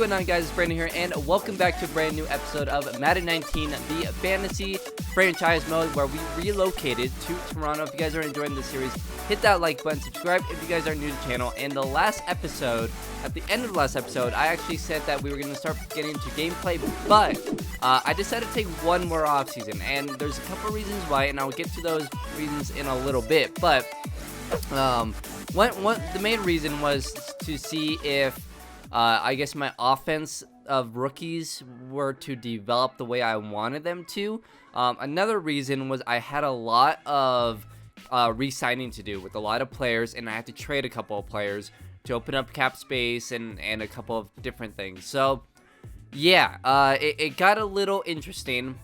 going on, guys? It's Brandon here, and welcome back to a brand new episode of Madden 19, the fantasy franchise mode, where we relocated to Toronto. If you guys are enjoying this series, hit that like button, subscribe if you guys are new to the channel. And the last episode, at the end of the last episode, I actually said that we were going to start getting into gameplay, but I decided to take one more off season, and there's a couple reasons why, and I'll get to those reasons in a little bit. But the main reason was to see if I guess my offense of rookies were to develop the way I wanted them to. Another reason was I had a lot of re-signing to do with a lot of players, and I had to trade a couple of players to open up cap space and a couple of different things. So yeah, it got a little interesting.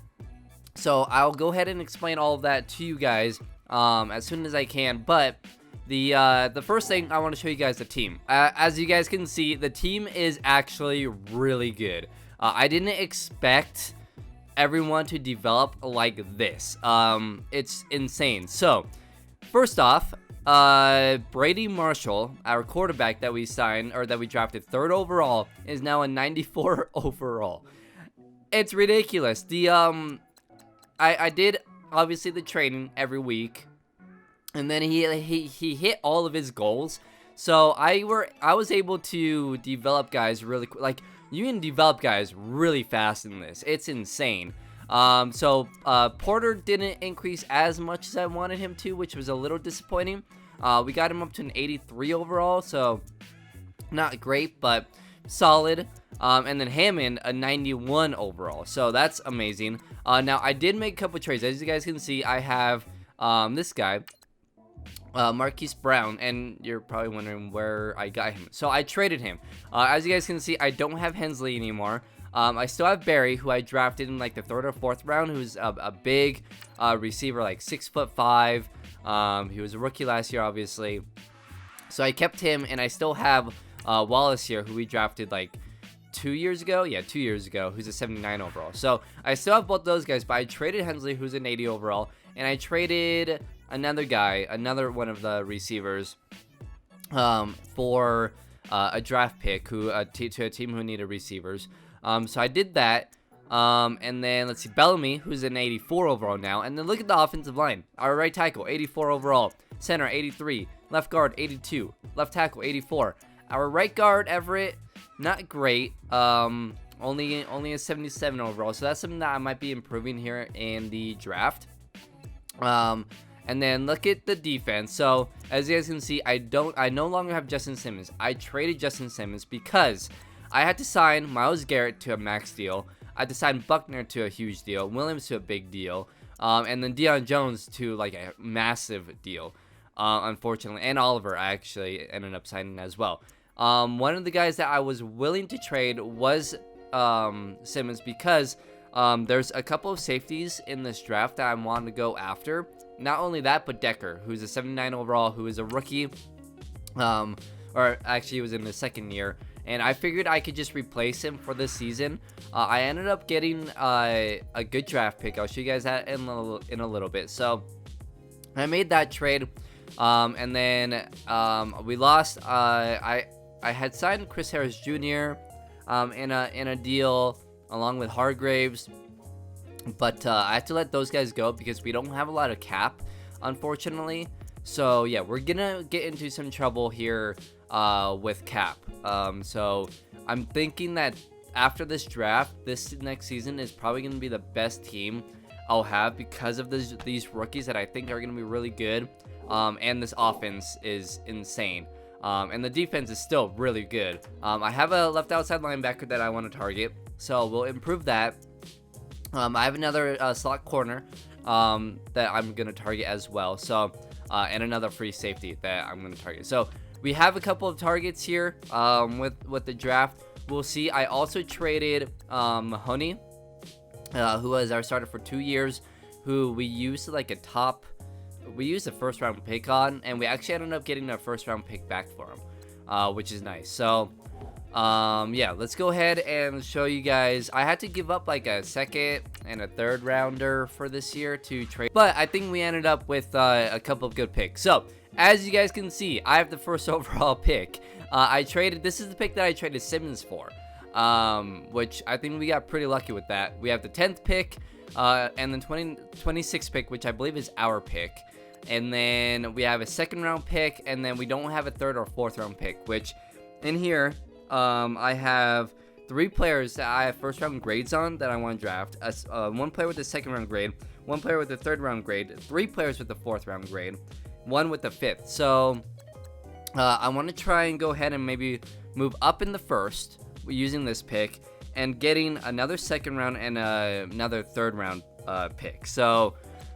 So I'll go ahead and explain all of that to you guys as soon as I can. But the first thing I want to show you guys the team. As you guys can see, the team is actually really good. I didn't expect everyone to develop like this. It's insane. So first off, Brady Marshall, our quarterback that we signed, or that we drafted 3rd overall, is now a 94 overall. It's ridiculous. I did obviously the training every week, and then he hit all of his goals. So I was able to develop guys really quick. Like, you can develop guys really fast in this. It's insane. So Porter didn't increase as much as I wanted him to, which was a little disappointing. We got him up to an 83 overall, so not great, but solid. And then Hammond, a 91 overall, so that's amazing. Now I did make a couple trades. As you guys can see, I have this guy, Marquise Brown, and you're probably wondering where I got him. So I traded him. As you guys can see, I don't have Hensley anymore. I still have Barry, who I drafted in like the 3rd or 4th round, who's a big receiver, like 6'5". He was a rookie last year, obviously. So I kept him, and I still have Wallace here, who we drafted like 2 years ago. Yeah, 2 years ago, who's a 79 overall. So I still have both those guys, but I traded Hensley, who's an 80 overall, and I traded another guy, another one of the receivers, for a draft pick to a team who needed receivers. So I did that. And then let's see, Bellamy, who's an 84 overall now. And then look at the offensive line. Our right tackle, 84 overall. Center, 83. Left guard, 82. Left tackle, 84. Our right guard, Everett, not great. Only a 77 overall. So that's something that I might be improving here in the draft. And then look at the defense. So as you guys can see, I no longer have Justin Simmons. I traded Justin Simmons because I had to sign Myles Garrett to a max deal. I had to sign Buckner to a huge deal, Williams to a big deal, and then Deion Jones to like a massive deal, unfortunately. And Oliver, I actually ended up signing as well. One of the guys that I was willing to trade was Simmons, because there's a couple of safeties in this draft that I wanted to go after. Not only that, but Decker, who's a 79 overall, who is a rookie, or actually he was in the 2nd year, and I figured I could just replace him for this season. I ended up getting a good draft pick. I'll show you guys that in a little bit. So I made that trade, and then we lost. I had signed Chris Harris Jr. In a deal along with Hargraves. But I had to let those guys go because we don't have a lot of cap, unfortunately. So yeah, we're gonna get into some trouble here with cap. So I'm thinking that after this draft, this next season is probably gonna be the best team I'll have because of these rookies that I think are gonna be really good. And this offense is insane. And the defense is still really good. I have a left outside linebacker that I want to target, so we'll improve that. I have another slot corner that I'm going to target as well. So, and another free safety that I'm going to target. So we have a couple of targets here with the draft. We'll see. I also traded Mahoney, who was our starter for 2 years, who we used like we used a 1st round pick on, and we actually ended up getting a 1st round pick back for him, which is nice. So yeah, let's go ahead and show you guys. I had to give up like a 2nd and a 3rd rounder for this year to trade, but I think we ended up with a couple of good picks. So as you guys can see, I have the 1st overall pick. This is the pick that I traded Simmons for. which I think we got pretty lucky with that. We have the 10th pick, and then 26th pick, which I believe is our pick. And then we have a 2nd round pick, and then we don't have a 3rd or 4th round pick, which in here, I have 3 players that I have 1st round grades on that I want to draft. 1 player with a 2nd round grade, 1 player with a 3rd round grade, 3 players with the 4th round grade, 1 with the 5th. So I want to try and go ahead and maybe move up in the 1st using this pick and getting another 2nd round and another 3rd round pick. So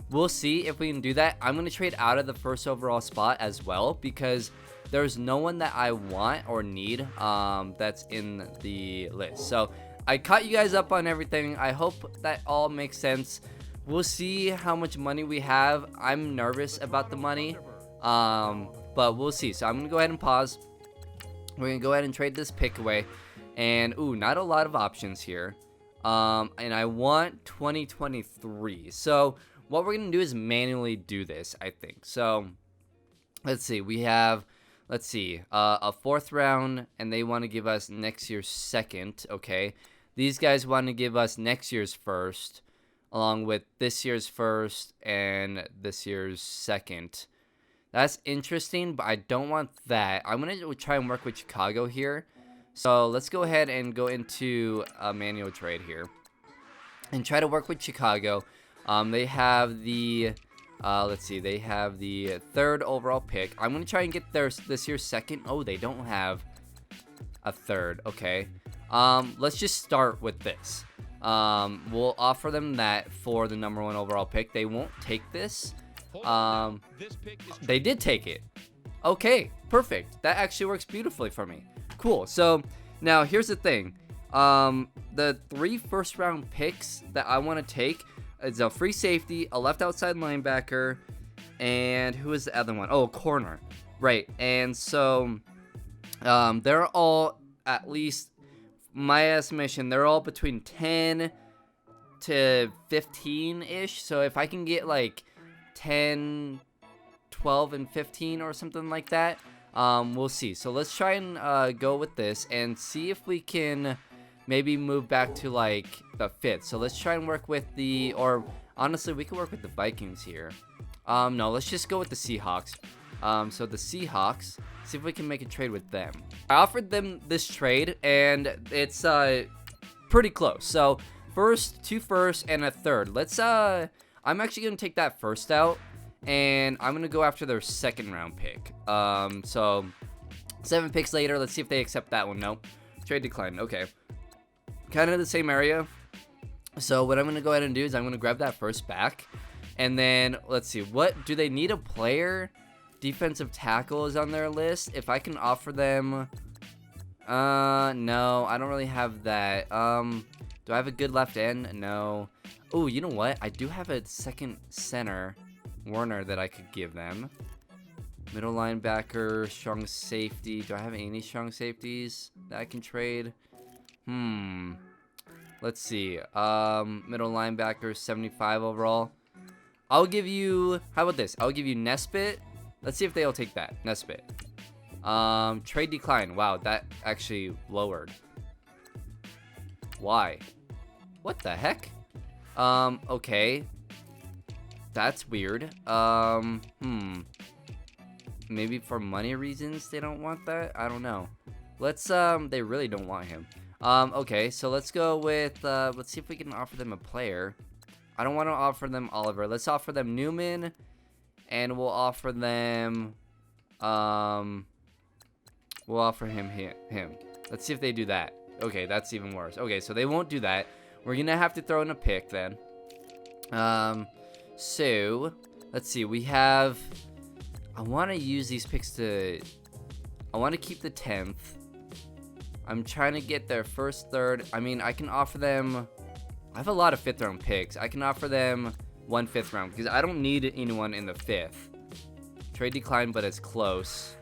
we'll see if we can do that. I'm going to trade out of the 1st overall spot as well because there's no one that I want or need that's in the list. So I caught you guys up on everything. I hope that all makes sense. We'll see how much money we have. I'm nervous about the money, but we'll see. So I'm going to go ahead and pause. We're going to go ahead and trade this pick away. And, ooh, not a lot of options here. And I want 2023. So what we're going to do is manually do this, I think. So let's see. We have, a 4th round, and they want to give us next year's 2nd, okay? These guys want to give us next year's 1st, along with this year's 1st and this year's 2nd. That's interesting, but I don't want that. I'm going to try and work with Chicago here. So let's go ahead and go into a manual trade here and try to work with Chicago. They have the, they have the 3rd overall pick. I'm going to try and get this year's 2nd. Oh, they don't have a 3rd. Okay. Let's just start with this. We'll offer them that for the number 1 overall pick. They won't take this. They did take it. Okay, perfect. That actually works beautifully for me. Cool. So now here's the thing. The 3 1st round picks that I want to take is a free safety, a left outside linebacker, and who is the other one? Oh, corner. Right. And so they're all, at least my estimation, they're all between 10 to 15-ish. So if I can get like 10, 12, and 15 or something like that, we'll see. So let's try and go with this and see if we can maybe move back to like the 5th. So let's try and work with the, or honestly, we could work with the Vikings here. No, let's just go with the Seahawks. So the Seahawks, see if we can make a trade with them. I offered them this trade, and it's pretty close. So 2 firsts and a 3rd. Let's I'm actually gonna take that 1st out, and I'm gonna go after their 2nd round pick. So 7 picks later, let's see if they accept that one. No, trade declined. Okay, kind of the same area. So what I'm gonna go ahead and do is I'm gonna grab that 1st back, and then let's see, what do they need? A player? Defensive tackle is on their list. If I can offer them, no, I don't really have that. Do I have a good left end? No. Oh, you know what? I do have a 2nd center, Warner, that I could give them. Middle linebacker, strong safety. Do I have any strong safeties that I can trade? Let's see. Middle linebacker, 75 overall. I'll give you, how about this? I'll give you Nesbitt. Let's see if they'll take that. Nesbitt. Trade decline. Wow, that actually lowered. Why? What the heck? Okay. That's weird. Maybe for money reasons they don't want that? I don't know. Let's, they really don't want him. Okay, so let's go with, let's see if we can offer them a player. I don't want to offer them Oliver. Let's offer them Newman. And we'll offer them, we'll offer him. Let's see if they do that. Okay, that's even worse. Okay, so they won't do that. We're going to have to throw in a pick then. So, let's see. We have, I want to use these picks to, I want to keep the 10th. I'm trying to get their 1st, 3rd. I mean, I can offer them, I have a lot of 5th round picks. I can offer them 1 5th round because I don't need anyone in the 5th. Trade decline, but it's close.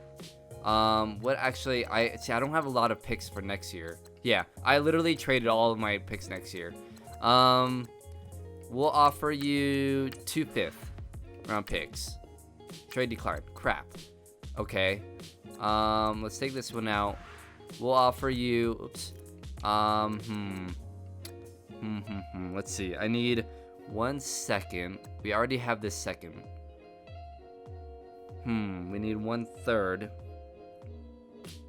What actually, I don't have a lot of picks for next year. Yeah, I literally traded all of my picks next year. We'll offer you 2 5th round picks. Trade decline. Crap. Okay. Let's take this one out. We'll offer you, oops. Let's see. I need 1 second. We already have this second. We need 1/3.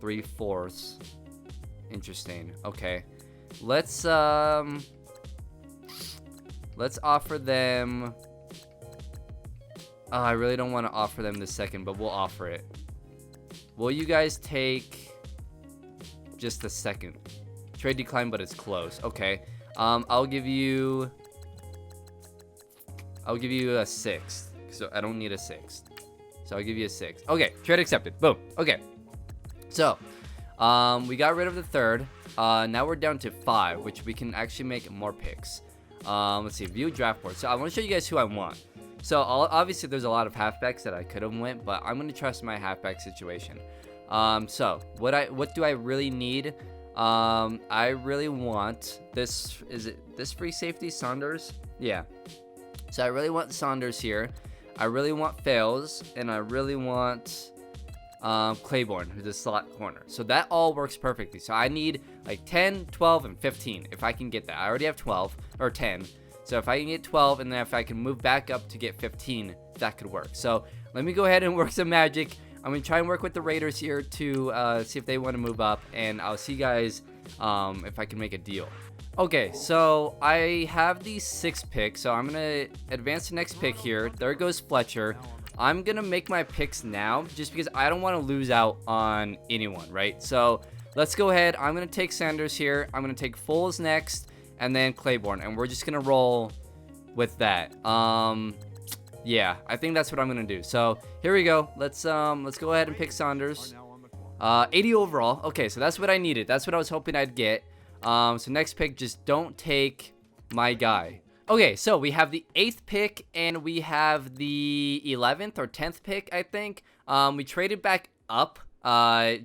3/4. Interesting. Okay. Let's offer them. Oh, I really don't want to offer them the second, but we'll offer it. Will you guys take just the second? Trade decline, but it's close. Okay. I'll give you a 6th. So I don't need a 6th. So I'll give you a 6th. Okay, trade accepted. Boom. Okay. So, we got rid of the 3rd. Now we're down to 5, which we can actually make more picks. Let's see, view draft board. So I want to show you guys who I want. So obviously there's a lot of halfbacks that I could have went, but I'm gonna trust my halfback situation. So what do I really need? I really want this. Is it this free safety, Saunders? Yeah. So I really want Saunders here. I really want Fails, and I really want Claiborne, who's a slot corner. So that all works perfectly. So I need like 10, 12, and 15 if I can get that. I already have 12 or 10. So if I can get 12, and then if I can move back up to get 15, that could work. So let me go ahead and work some magic. I'm going to try and work with the Raiders here to see if they want to move up. And I'll see you guys if I can make a deal. Okay, so I have these 6 picks. So I'm going to advance the next pick here. There goes Fletcher. I'm going to make my picks now just because I don't want to lose out on anyone, right? So let's go ahead. I'm going to take Sanders here. I'm going to take Foles next. And then Claiborne, and we're just gonna roll with that. Yeah, I think that's what I'm gonna do. So here we go. Let's go ahead and pick Saunders. 80 overall. Okay, so that's what I needed. That's what I was hoping I'd get. So next pick, just don't take my guy. Okay, so we have the 8th pick and we have the 11th or 10th pick, I think. We traded back up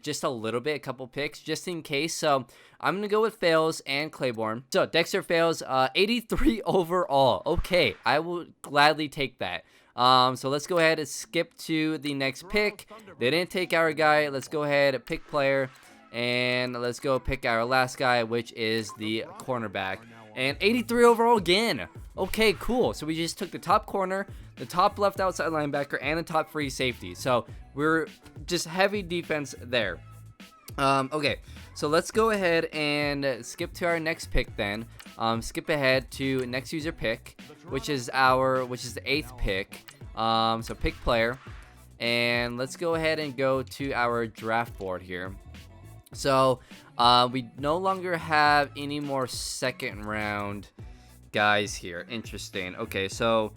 just a little bit, a couple picks, just in case. So I'm gonna go with Fails and Claiborne. So Dexter Fails, 83 overall. Okay, I will gladly take that. So let's go ahead and skip to the next pick. They didn't take our guy. Let's go ahead and pick player, and let's go pick our last guy, which is the cornerback. And 83 overall again. Okay, cool. So we just took the top corner, the top left outside linebacker, and the top free safety. So we're just heavy defense there. Okay, so let's go ahead and skip to our next pick then. Skip ahead to next user pick, which is the 8th pick. So pick player, and let's go ahead and go to our draft board here. So we no longer have any more 2nd round guys here. Interesting. Okay, so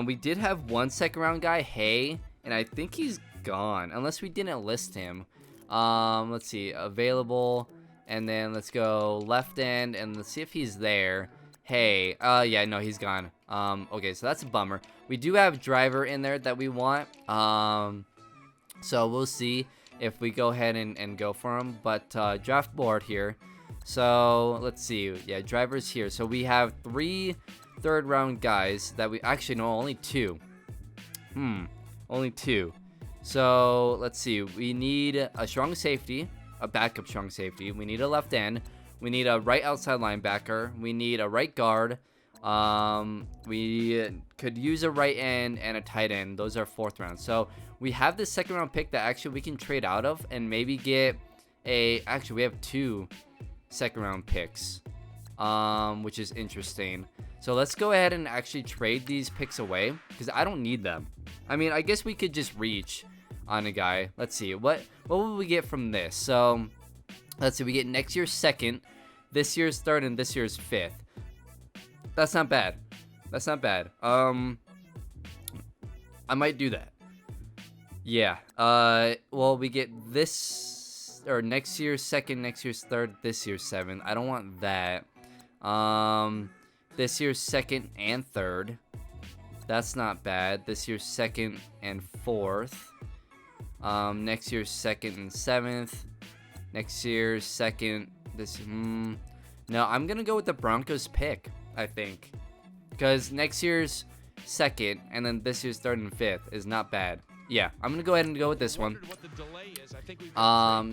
we did have 1 2nd round guy, Hay, and I think he's gone unless we didn't list him. Let's see, available, and then let's go left end, and let's see if he's there. Hey, yeah, no, he's gone. Okay, so that's a bummer. We do have driver in there that we want. So we'll see if we go ahead and go for him. But draft board here. So let's see. Yeah, drivers here. So we have 3 3rd round guys that we actually no, only 2. Only 2. So let's see. We need a strong safety, a backup strong safety. We need a left end. We need a right outside linebacker. We need a right guard. We could use a right end and a tight end. Those are 4th round. So we have this 2nd round pick that actually we can trade out of and maybe get a. Actually, we have 2 2nd round picks, which is interesting. So let's go ahead and actually trade these picks away because I don't need them. I mean, I guess we could just reach on a guy. Let's see what will we get from this. So let's see, we get next year's 2nd, this year's 3rd, and this year's 5th. That's not bad. That's not bad. I might do that. Yeah. Well, we get this or next year's 2nd, next year's 3rd, this year's 7th. I don't want that. This year's 2nd and 3rd. That's not bad. This year's 2nd and 4th. Next year's 2nd and 7th. Next year's 2nd. No, I'm gonna go with the Broncos pick, I think, because next year's 2nd and then this year's 3rd and 5th is not bad. Yeah, I'm gonna go ahead and go with this one.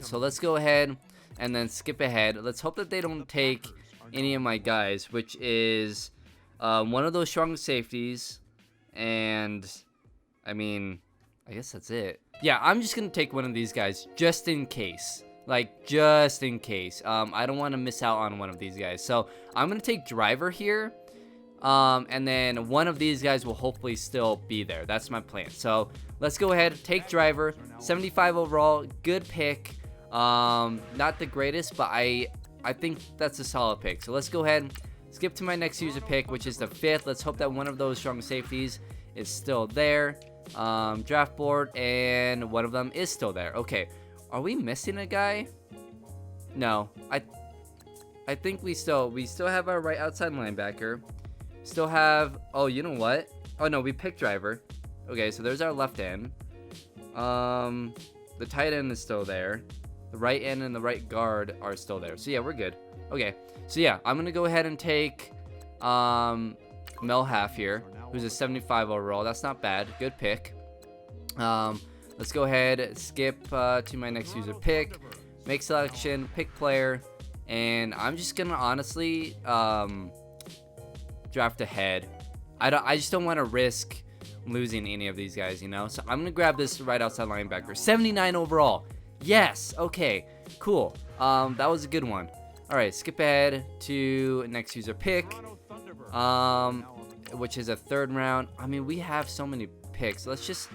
So let's go ahead and then skip ahead. Let's hope that they don't take any of my guys, which is one of those strong safeties, and I mean, I guess that's it. Yeah, I'm just gonna take one of these guys just in case. Like, just in case. I don't want to miss out on one of these guys. So I'm gonna take driver here. And then one of these guys will hopefully still be there. That's my plan. So let's go ahead, take driver. 75 overall, good pick. Not the greatest, but I think that's a solid pick. So let's go ahead, skip to my next user pick, which is the 5th. Let's hope that one of those strong safeties is still there. Draft board, and one of them is still there. Okay, are we missing a guy? No, I think we still have our right outside linebacker. Still have, oh, you know what? Oh no, we picked driver. Okay, so there's our left end. The tight end is still there. The right end and the right guard are still there. So yeah, we're good. Okay, so yeah, I'm gonna go ahead and take Mel Half here, who's a 75 overall. That's not bad. Good pick. Let's go ahead, skip to my next user pick, make selection, pick player, and I'm just gonna honestly draft ahead. I just don't want to risk losing any of these guys, you know. So I'm gonna grab this right outside linebacker, 79 overall. Yes. Okay. Cool. That was a good one. All right. Skip ahead to next user pick, which is a 3rd round. I mean, we have so many picks. Let's just.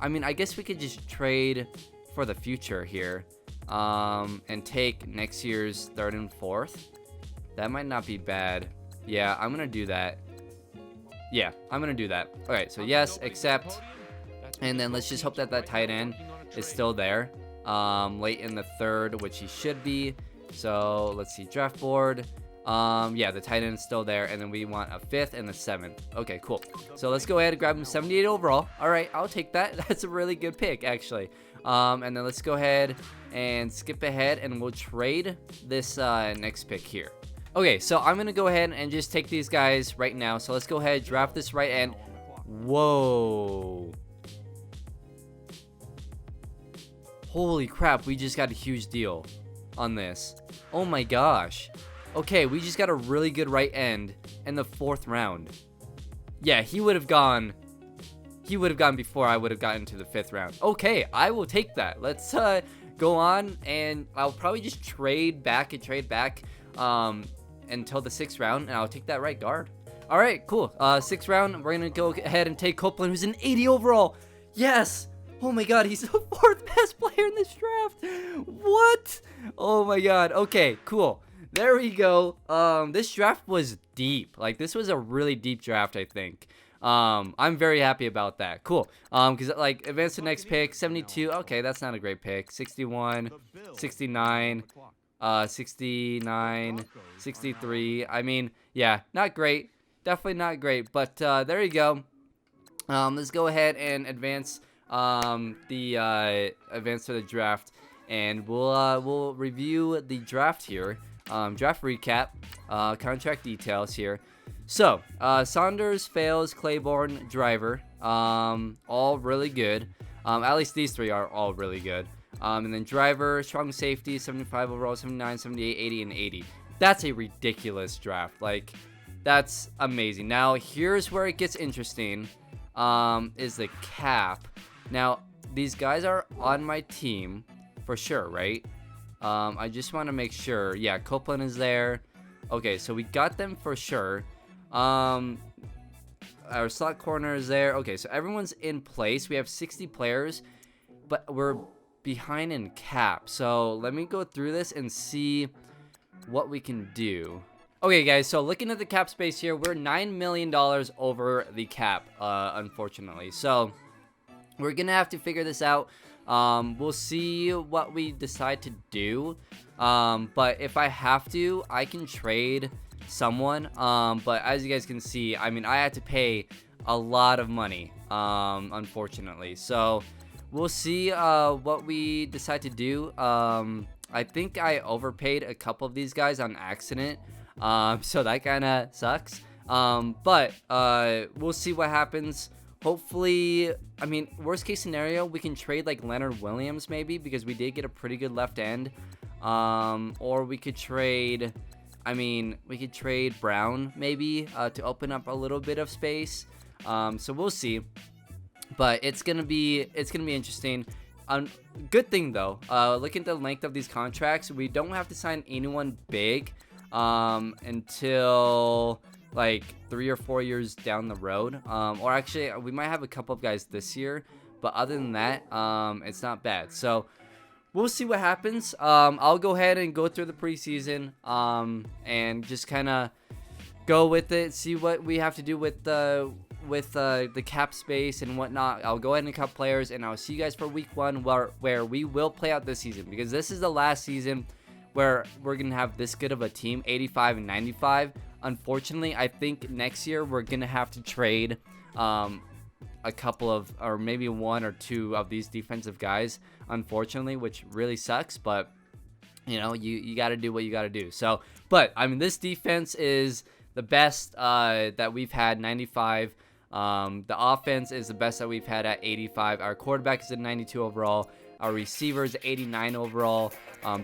I mean, I guess we could just trade for the future here, and take next year's 3rd and 4th. That might not be bad. Yeah, I'm gonna do that. Yeah, I'm gonna do that. All right, so yes, accept, and then let's just hope that that tight end is still there, late in the 3rd, which he should be. So let's see, draft board. Yeah, the tight end is still there, and then we want a 5th and a 7th. Okay, cool. So let's go ahead and grab him, 78 overall. All right, I'll take that. That's a really good pick, actually. And then let's go ahead and skip ahead, and we'll trade this next pick here. Okay, so I'm gonna go ahead and just take these guys right now. So let's go ahead, draft this right end. Whoa. Holy crap, we just got a huge deal on this. Oh my gosh. Okay, we just got a really good right end in the 4th round. Yeah, he would have gone before I would have gotten to the 5th round. Okay, I will take that. Let's go on, and I'll probably just trade back until the 6th round, and I'll take that right guard. All right, cool. 6th round, we're gonna go ahead and take Copeland, who's an 80 overall. Yes. Oh my god, he's the 4th best player in this draft. What? Oh my god. Okay, cool. There we go. This draft was deep. Like, this was a really deep draft, I think. I'm very happy about that. Cool. Because, like, advance to next pick, 72. Okay, that's not a great pick. 61, 69, 69, 63. I mean, yeah, not great. Definitely not great. But there you go. Let's go ahead and advance advance to the draft, and we'll review the draft here. Draft recap, contract details here. So, Saunders, Fails, Claiborne, Driver, all really good. At least these 3 are all really good. And then Driver, strong safety, 75 overall, 79, 78, 80, and 80. That's a ridiculous draft. Like, that's amazing. Now, here's where it gets interesting, is the cap. Now, these guys are on my team for sure, right? I just want to make sure. Yeah, Copeland is there. Okay, so we got them for sure. Our slot corner is there. Okay, so everyone's in place. We have 60 players, but we're behind in cap. So let me go through this and see what we can do. Okay, guys, so looking at the cap space here, we're $9 million over the cap, unfortunately. So we're going to have to figure this out. We'll see what we decide to do. But if I have to, I can trade someone. But as you guys can see, I mean, I had to pay a lot of money, unfortunately. So we'll see what we decide to do. I think I overpaid a couple of these guys on accident. So that kind of sucks. But we'll see what happens. hopefully, I mean, worst case scenario, we can trade like Leonard Williams maybe, because we did get a pretty good left end. Or we could trade, I mean, we could trade Brown maybe to open up a little bit of space. So we'll see. But it's gonna be interesting. Good thing though, look at the length of these contracts. We don't have to sign anyone big until like 3 or 4 years down the road. Or actually, we might have a couple of guys this year, but other than that, it's not bad. So we'll see what happens. I'll go ahead and go through the preseason and just kind of go with it, see what we have to do with the cap space and whatnot. I'll go ahead and cut players, and I'll see you guys for week 1 where we will play out this season, because this is the last season where we're gonna have this good of a team, 85 and 95. Unfortunately, I think next year we're gonna have to trade a couple of, or maybe 1 or 2 of these defensive guys, unfortunately, which really sucks. But you know, you got to do what you got to do. So, but I mean, this defense is the best that we've had, 95. The offense is the best that we've had at 85. Our quarterback is a 92 overall. Our receiver is 89 overall.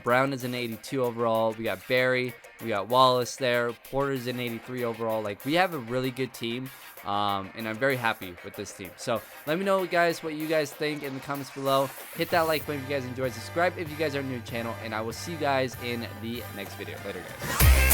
Brown is an 82 overall. We got Barry. We got Wallace there. Porter's an 83 overall. Like, we have a really good team. And I'm very happy with this team. So let me know, guys, what you guys think in the comments below. Hit that like button if you guys enjoyed. Subscribe if you guys are new to the channel. And I will see you guys in the next video. Later, guys.